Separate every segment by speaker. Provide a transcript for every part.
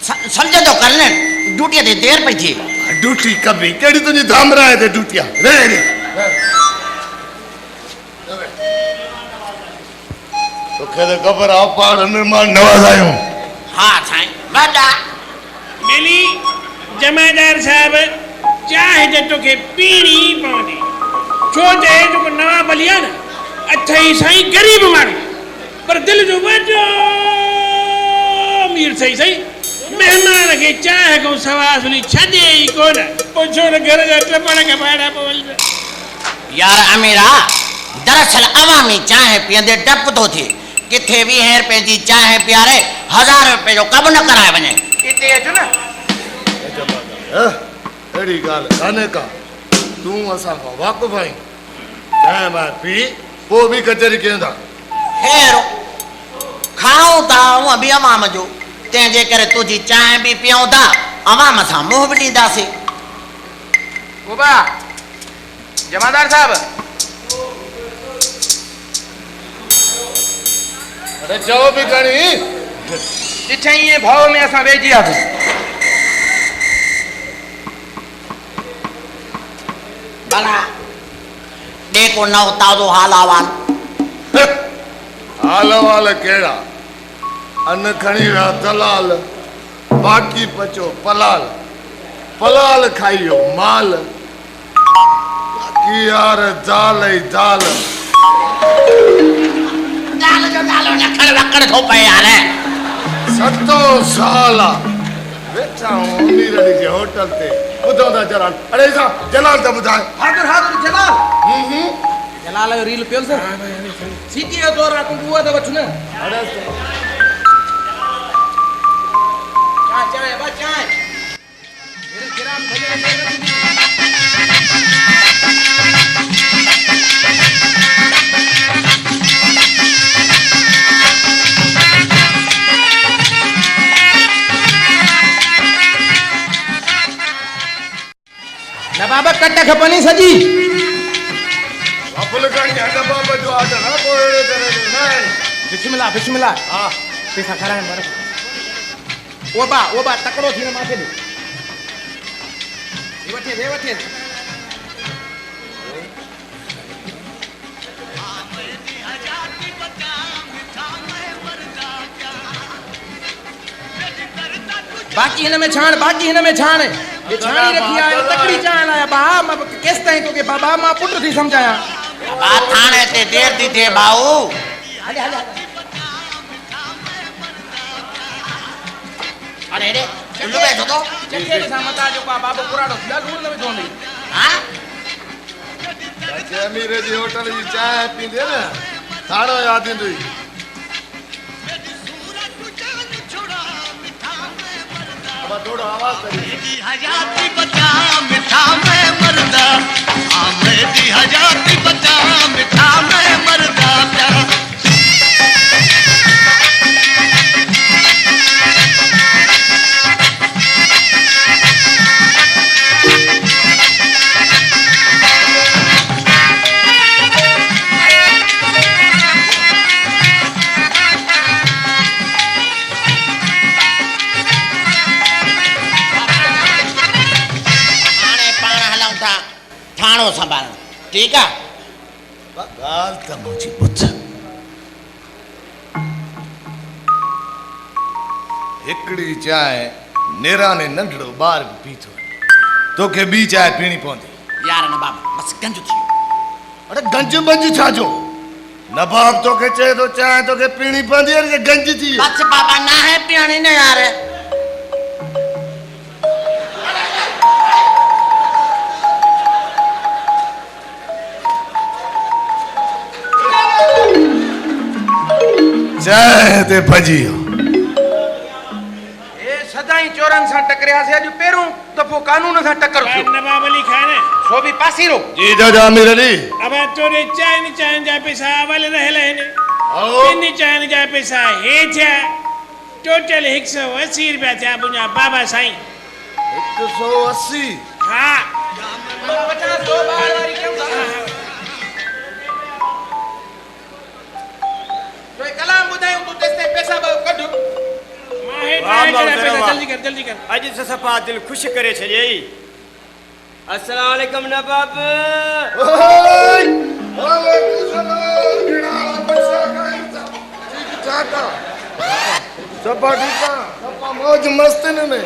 Speaker 1: समझ तो कर ले ड्यूटी दे देर पई थी
Speaker 2: ड्यूटी कभी केड़ी तुझी धाम रहा है ड्यूटिया रे रे तो कहते खबर आप पार निर्माण नवाज आयो
Speaker 1: हां साईं बादा
Speaker 3: मेली जमादार साहब चाहे जे तोखे पीणी पवंदी छो जे जो नवा बलिया ना अथई साईं गरीब माण्हू पर दिल जो वॾो अमीर सही सही मेहमान के चाह को सवा सुनी छदे ही कोन पुछो न घर जा टपण के भाड़ा पवल
Speaker 1: यार अमीरा दरअसल अवामी चाय पियंदे डप तो थी किथे 20 रुपए जी चाय पियारे 1000 रुपए जो कब न कराए वने इते अचो ना
Speaker 2: एड़ी गाल काने का तू असा को वाक़ुफ आई चाय मां पी वो भी कचहरी केंदा
Speaker 1: हेरो खाओ ता अभी अमाम जो ते जे करे तुजी चाय भी पियो ता अमाम सा मुंह भी दीदासी
Speaker 4: गोबा जमादार साहब
Speaker 2: अरे जाओ भी गणी
Speaker 4: जिठई भाव में असा वेजी आ
Speaker 1: बला देखो नौ ताजो हाल आवाल
Speaker 2: हाल वाल केड़ा अन खणी रा दलाल बाकी पचो पलाल पलाल खाइयो माल बाकी यार दाल ही दाल
Speaker 1: दाल जो दाल ने खड़ वकड़ थो पे यार
Speaker 2: सतो साल बेटा अमीर डी जे होटल ते बुधो दा जलाल अरे सा जलाल तो बुधाए
Speaker 4: हाजुर हाजुर जलाल जलाल रील पियल सर सीटी दौर रात बुआ दा वठु न
Speaker 2: अरे
Speaker 4: चाय चाय बा चाय मेरे गिराम भजन ना बाबा कट्टा खपनी सजी
Speaker 2: वापल गणी हड बाबा जो आडर ना कोड़े करे नहीं
Speaker 4: बिस्मिल्लाह बिस्मिल्लाह
Speaker 2: हां
Speaker 4: पैसा खरा है मारे वो बा तकड़ो थी माथे में ये वठे बाकी हिन में छाण ये छाणी रखी है तकड़ी चाण आया बा मैं केस ताई तो के बाबा मां पुट थी समझाया
Speaker 1: बा थाने ते देर दी थे बाऊ
Speaker 4: हले
Speaker 1: अरे रे चलो बैठो तो
Speaker 4: चके सा मता जो बाबा पुराड़ो ला लूण न विधो नहीं
Speaker 1: हां
Speaker 2: चाचे अमीर जी होटल जी चाय पींदे ना थाणो याद इंदुई अब थोड़ा आवाज करिए
Speaker 5: हजाती बता मिठा मैं मरदा आमेदी हजाती बता मिठा मैं मरदा प्यारा
Speaker 1: थानो संभाल ठीक है
Speaker 2: गाल त मुझी बुझ हिकड़ी चाय नेरा ने नंढड़ो बार पीतो तो के बी चाय पीनी पवंदी
Speaker 1: यार न बाबा बस गंज थी
Speaker 2: अरे गंज बंज छाजो नबाब तो के चे तो चाय तो के पीनी पवंदी अरे गंज थी
Speaker 1: बस बाबा ना है पियानी न यार
Speaker 2: चाय ते भजियो
Speaker 4: ए सदाई चोरन सा टकरिया से अज पेरू दफो कानून सा टक्कर थियो
Speaker 3: नवाब अली खान
Speaker 4: सो भी पासीरो
Speaker 2: जी दादा अमीर अली
Speaker 3: अब तोरे चाय जा पैसा वाले रहले ने
Speaker 2: आओ
Speaker 3: इन चाय जा पैसा हे छा टोटल 180 रुपया था बुना बाबा साईं
Speaker 2: 180
Speaker 3: हां
Speaker 4: 50 दो बार वाली क्यों तो कलाम बुधायो तू तेसे पैसा कढ
Speaker 3: माहे चांहि चढ़ाए पैसा जल्दी कर जल्दी कर
Speaker 6: अॼु त सफ़ा दिलि ख़ुशि करे छॾियई अस्सलाम वालेकुम नवाब
Speaker 2: सफ़ा ठीकु आहे सफ़ा मौज मस्तिन में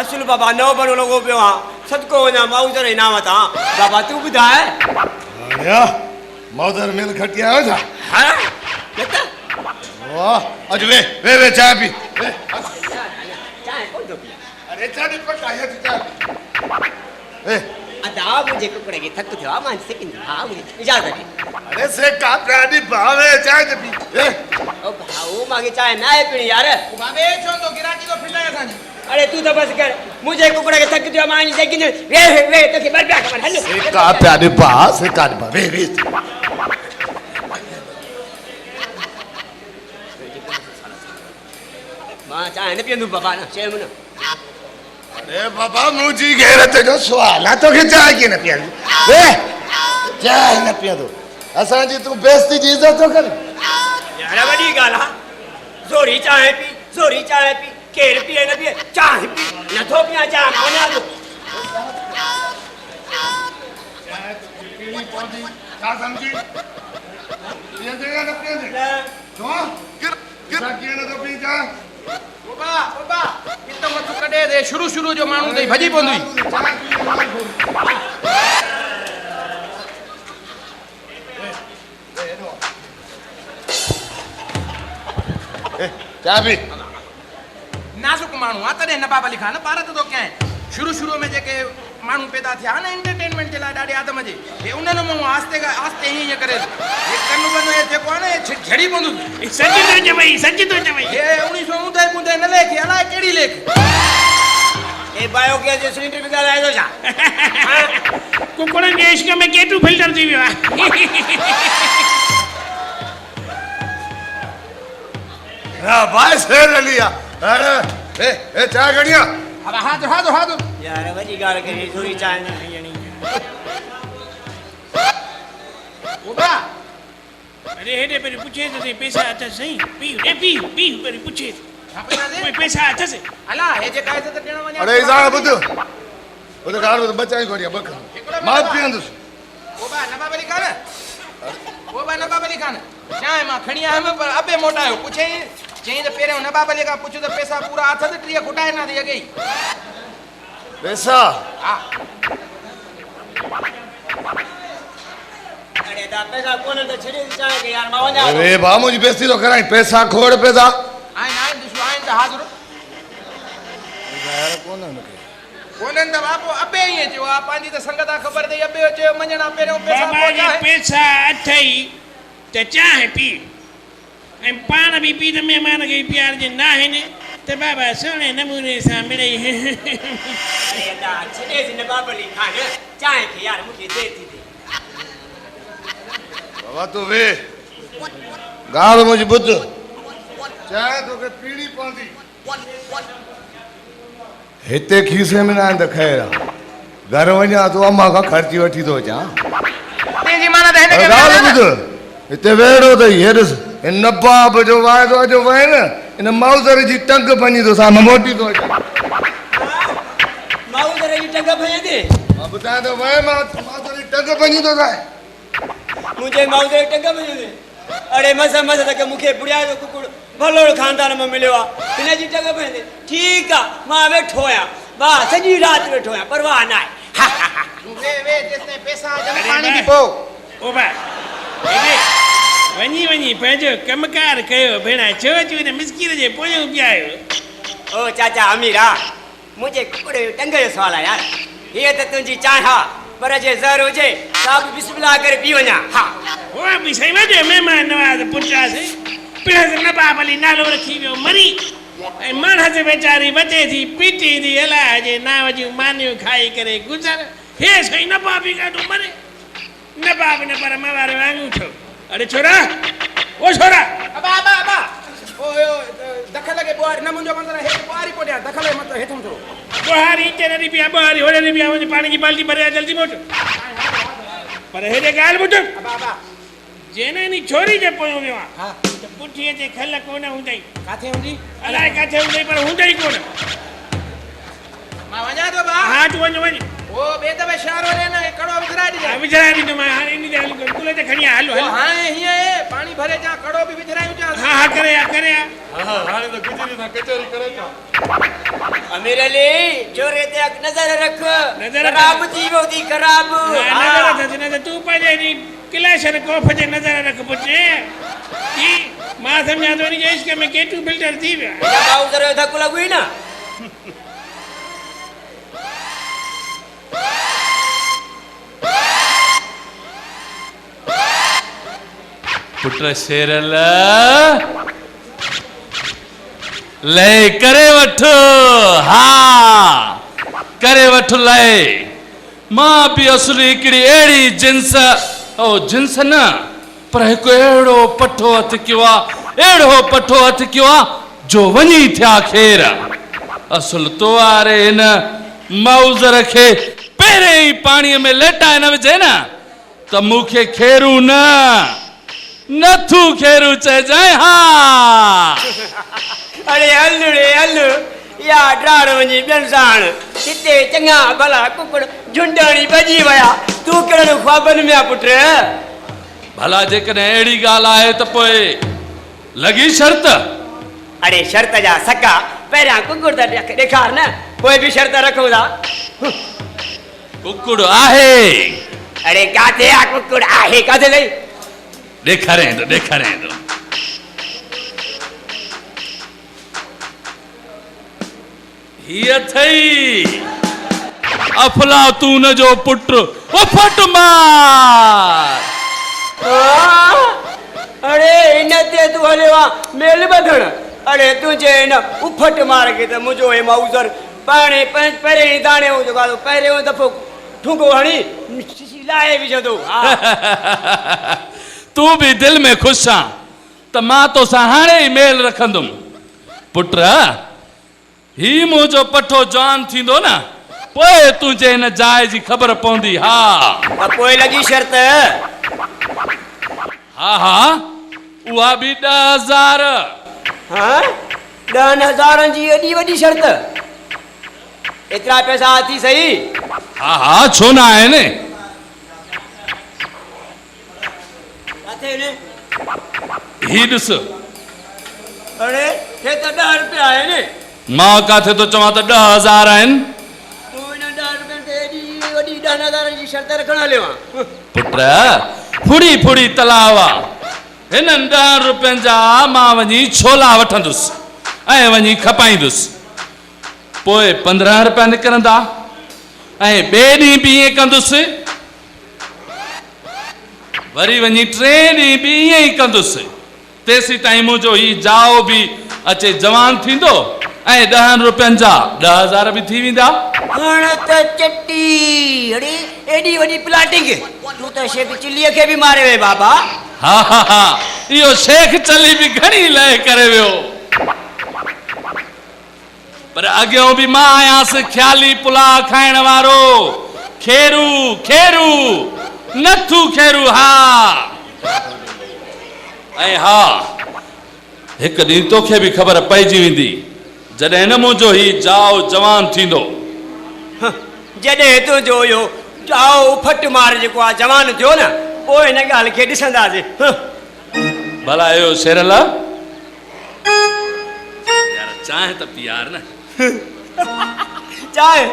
Speaker 6: असुल बाबा नओं भरो लॻो पियो आहे सदको वञा माउज़र इनाम तां बाबा तूं ॿुधाए
Speaker 2: मौदर मिल खटी आयो छा
Speaker 6: हा
Speaker 2: वाह अॼु वे चाय पी
Speaker 6: चांहि कोन थो पीआ
Speaker 2: अरे चाय पका है चाय ए
Speaker 6: अदा मुंहिंजे कुकड़े खे थक थियो आहे मां सेकिंदो हा मुंहिंजी इजाज़त ॾे
Speaker 2: अरे से का प्राणी भावे चाय पी ए
Speaker 6: ओ भाऊ मूंखे चांहि न आहे पीणी यार
Speaker 4: बाबे छो तो गिराकी तो फिटाए असांजी
Speaker 6: अरे तूं त बसि कर मुंहिंजे कुकड़े खे थक थियो आहे मां सेकिंदो वे तोखे ॿ रुपया ख़बर हलो
Speaker 2: से का प्राणी भा से का वे
Speaker 6: मां चांहि न पीअंदुमि बाबा न चयो न
Speaker 2: अरे बाबा मुंहिंजी गैरत जो सुवाल आहे तोखे चाय कीअं न पीअंदी वे चाय न पीअंदो असांजी तूं बेइज़ती जी इज़त थो कर
Speaker 6: यार वॾी ॻाल्हि आहे ज़ोरी चांहि पी केरु पीए न पीए चांहि पी नथो पीआं चांहि मां वञा थो
Speaker 2: छा सम्झी पीअंदे या न पीअंदे छो कीअं नथो पी चाय
Speaker 4: बाबा इतो मथो कढे दे शुरू जो माण्हू तई भॼी पवंदी
Speaker 2: चाय पी
Speaker 4: नाज़ुक माण्हू आहे तॾहिं नवाब अली खान पार तो कयां शुरू में जेके माण्हू पैदा थिया न एंटरटेनमेंट जे लाइ ॾाढे आदम जे हे उन्हनि मां आस्ते हीअं करे हे कनु वनु जेको आहे न झड़ी पवंदो
Speaker 3: सच तो चवई
Speaker 4: हे 1900 न लेख अलाए कहिड़ी लेख
Speaker 6: ए बायोगैस जो सिलेंडर बि ॻाल्हाए थो छा
Speaker 3: कुकड़नि जे इश्क में केटू फिल्टर थी वियो आहे
Speaker 2: हाँ भाई शेर लिया अरे ए चाय गड़िया
Speaker 4: अब हाथ
Speaker 6: यार वॾी ॻाल्हि करे ज़ोरी चांहि न पीअणी
Speaker 4: बाबा
Speaker 3: अरे हेॾे पहिरीं पुछे त सही पैसा अथसि सही पी पहिरीं पुछे
Speaker 4: छा पैसा दे
Speaker 3: कोई पैसा अथसि
Speaker 4: अला हे जेका इज़त ॾियण वञा
Speaker 2: अरे इज़ार ॿुध गाल बचाई गड़िया बक मां पींदुसि
Speaker 4: बाबा नवाब अली खान चांहि मां खणी आयुमि पर अबे मोटायो पुछे चई त पहिरियों नवाब अली खां पुछो त पैसा पूरा अथसि 3 खुटाए ना थी अॻे ई
Speaker 2: पैसा
Speaker 4: हा
Speaker 6: अरे दा पैसा कोन त छॾे चांहि खे यार मां वञा
Speaker 2: अरे बा मुझी बेइज्जती तो कराई पैसा खोड़ पैसा
Speaker 4: आइन दिसो आइन त हाज़ुर
Speaker 2: यार कोन उनके
Speaker 4: कोननि त बापो अबे ईअं चयो आहे पंहिंजी त संगत आहे ख़बर अथई अबे चयो मञणा पहिरियों पैसा
Speaker 3: बाबा जे पैसा अथई त चांहि पी ऐं पाण बि पी त महिमान खे प्यार जे न आहिनि त बाबा सुहिणे नमूने सां मिड़ई
Speaker 6: अरे दा छॾेसि नवाब अली खान चांहि खे यार मूंखे देरि थी थिए
Speaker 2: बाबा तू वे गाल मुझी बुध चाय तोखे पीड़ी पवंदी हिते खीसे में न आहिनि त ख़ैर आहे घर वञा तो अम्मा खां ख़र्ची वठी थो अचां
Speaker 4: तेजी माना त हिन खे
Speaker 2: गाल ॿुध हिते वेड़ो अथई हे ॾिस हिन नवाब जो वाइदो अॼु वए न हिन माउज़र जी टंग भञी थो सां मोटी थो अचां
Speaker 6: माउज़र जी टंग भञंदे
Speaker 2: मां ॿुधायां थो वए माउज़र जी टंग भञी थो सां
Speaker 6: मुंहिंजे माउज़र जी टंग भञंदे अरे मस त मूंखे बुढ़िया जो कुकुड़ भलोड़ खानदान में मिलियो आहे हिन जी टंग भञंदे ठीकु आहे मां वेठो आहियां वाह सॼी राति वेठो आहियां परवाह न आहे
Speaker 4: वे जेसिताईं पैसा जमा पाणी बि पोइ
Speaker 3: ओ बा हेॾे वञी पंहिंजो कमकार कयो भेण छो न मिसकीर जे पोयों पिया आहियो
Speaker 6: ओ चाचा अमीरा मुंहिंजे कुकुड़ जो टंग जो सुवाल आहे यार हीअ त तुंहिंजी चांहि हा पर जे ज़हर हुजे सा बि बिस्मिल्लाह करे पी वञा हा
Speaker 3: उहा बि सही वॾो महिमान नवाज़ पुछासीं पिणसि नवाब अली नालो रखी वियो मरी ऐं माणस वीचारी बचे थी पीटी थी अलाह जे नाव जूं मानियूं खाई करे गुज़र हे सही नवाब बि ॾाढो मरे नवाब न पर मवारे वांगुरु छो अरे छोरा ओ छोरा
Speaker 4: अबा ओ दखल के बोर न मुंजो मंदर हे बोरी पोडिया दखल मत हेठों थो
Speaker 3: बोहारी तेरी पिया बोहारी होरे नहीं पिया मुझे पानी की बाल्टी भरे जल्दी मोट पर हेरे गाल बुट
Speaker 4: अबा
Speaker 3: जेने छोरी जे पोयों वियो आहे
Speaker 4: हाँ
Speaker 3: त पुठीअ ते खल कोन हूंदई
Speaker 4: काथे हूंदी
Speaker 3: अलाए किथे हूंदई पर हूंदई कोन
Speaker 4: मां वञा थो बा
Speaker 3: हा तूं वञ वञ
Speaker 4: ओ ॿिए दफ़े शहर वञे न कड़ो विझराए ॾिजांइ
Speaker 3: विझाए ॾींदो मां हाणे इन ते हली कुल ते खणी आ, हलो
Speaker 4: ओ
Speaker 3: हलो
Speaker 4: हाणे हीअं आहे पाणी भरे जा कड़ो बि विझरायूं जा
Speaker 3: हा हा करे आ
Speaker 6: अमीर अली छोरे ते अख नज़र रख
Speaker 3: नज़र रख।
Speaker 6: खराब थी वियो थी खराब
Speaker 3: नज़र तूं पंहिंजे नी किलेशर कोफ जे नज़र रख पुट की मां सम्झां थो इनजे इश्क में केटू फिल्टर थी वियो आहे।
Speaker 6: माउज़र जो धकु लॻुई न
Speaker 7: पुट शेरल ले करे वठ हा करे वठ ले मां भी असली हिकिड़ी अहिड़ी जिन्स ओ जिन्स न पर हिकु अहिड़ो पठो हथ कयो आहे अहिड़ो पठो हथ कयो आहे जो वञी थिया खेर असुल तो वारे हिन माउज़र खे पहिरें ई पाणीअ में लेटाए न विझे न त मूंखे खेरू न नथू खेरू चइजांइ हा
Speaker 6: अरे हल रे हल या ड्राड़ वञी ॿियनि साण हिते चङा भला कुकड़ झुंडाणी भॼी विया तूं कहिड़े ख्वाबनि में आहे पुट
Speaker 7: भला जेकॾहिं अहिड़ी ॻाल्हि आहे त पोइ लॻी शर्त
Speaker 6: अरे शर्त जा सका पहिरियां कुकुड़ त ॾेखार न पोइ बि शर्त रखूं था
Speaker 7: कुकुड़ आहे
Speaker 6: अरे काथे आहे कुकुड़ आहे काथे अथई
Speaker 7: ॾेखारे थो हीअ अथई अफलातून जो पुट उफट मार
Speaker 6: अरे इन ते तूं हलियो आहे मेल ॿधण अरे तुंहिंजे हिन उफट मार खे त मुंहिंजो हे माउज़र पाणे पहिरें ई दाणे जेको पहिरियों दफ़ो ठुंगो हणी लाहे विझंदो
Speaker 7: तूं बि दिलि में ख़ुशि आं त मां तोसां हाणे ई मेल रखंदुमि पुट ही मुंहिंजो पठो जवान थींदो न पोइ तुंहिंजे हिन जाइ जी ख़बर पवंदी हा
Speaker 6: त पोइ लॻी शर्त
Speaker 7: हा हा उहा बि 10,000
Speaker 6: हा 10,000 जी एॾी वॾी शर्त एतिरा पैसा थी सही
Speaker 7: हा हा छो न आहिनि ही ॾिस
Speaker 6: अरे हे त 10 रुपया आहिनि
Speaker 7: मां काथे थो चवां त 10,000 आहिनि
Speaker 6: तूं हिन 10 रुपयनि ते एॾी वॾी 10,000 जी शर्त रखण हलियो आहे
Speaker 7: पुट फुड़ी फुड़ी तलाव आहे हिननि 10 रुपयनि जा मां वञी छोला वठंदुसि ऐं वञी खपाईंदुसि पोइ 15 रुपया निकिरंदा ऐं ॿिए ॾींहुं बि ईअं कंदुसि वरी वञी 3 ॾींहुं बि ईअं ई कंदुसि तेसीं ताईं मुंहिंजो ही जाओ बि अचे जवान थींदो ऐं 10 रुपयनि जा 10,000 बि थी वेंदा
Speaker 6: हाणे त चटी अरे एॾी वॾी प्लाटिंग तूं त शेख चिलीअ खे बि मारे वे बाबा
Speaker 7: हा हा हा इहो शेख चली बि घणी लय करे वियो पर अॻियों बि मां आयांसि ख़्याली पुलाव खाइण वारो खेरू खेरू नथू खेरू हा ऐं हा हिकु ॾींहुं तोखे बि ख़बर पइजी वेंदी जॾहिं न मुंहिंजो ही जाओ जवान थींदो
Speaker 6: जॾहिं तुंहिंजो इहो जाओ फट मार जेको आहे जवान थियो न पोइ हिन ॻाल्हि खे ॾिसंदासीं
Speaker 7: भला इहो शेरल यार चांहि त पीआर न
Speaker 6: चाहे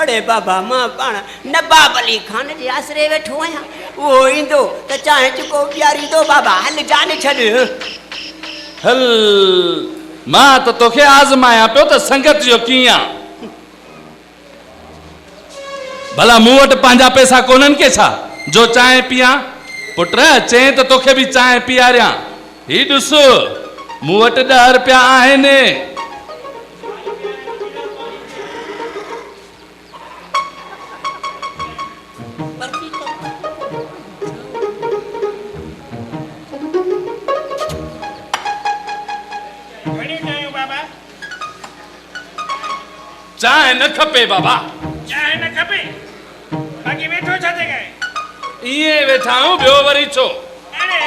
Speaker 6: अड़े बाबा मां पाण नवाब अली खान जे आसरे वेठो आहियां उहो ईंदो त चाहे चुको पीआरींदो बाबा हल जान छॾ
Speaker 7: हल मां त तोखे आज़मायां पियो त संगत जो कीअं आहे भला मूं वटि पंहिंजा पैसा कोन्हनि के छा जो चांहि पीआं पुट चई त तोखे बि चांहि पीआरियां ही ॾिस मूं वटि 10 रुपया आहिनि चांहि न खपे बाबा
Speaker 3: चांहि न खपे बाक़ी वेठो छा जॻह
Speaker 7: इएं वेठा आहियूं ॿियो वरी छो
Speaker 3: अरे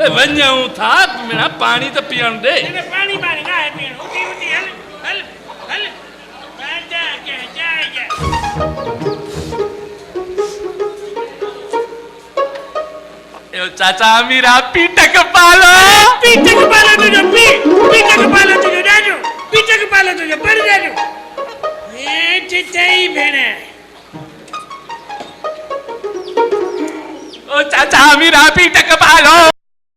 Speaker 7: वञूं था मिणा पाणी त पीअण दे
Speaker 3: इने पानी पानी ना है पीण उठी उठी हल हल हल जा के जा
Speaker 7: यो चाचा मीरा पीटक पालो
Speaker 3: पीटक पालो तुझो पीटक पालो तुझो जाजो पीटक पालो तुझो पर जाजो ए चिचाई भेणे
Speaker 7: ओ चाचा मीरा पीटक पालो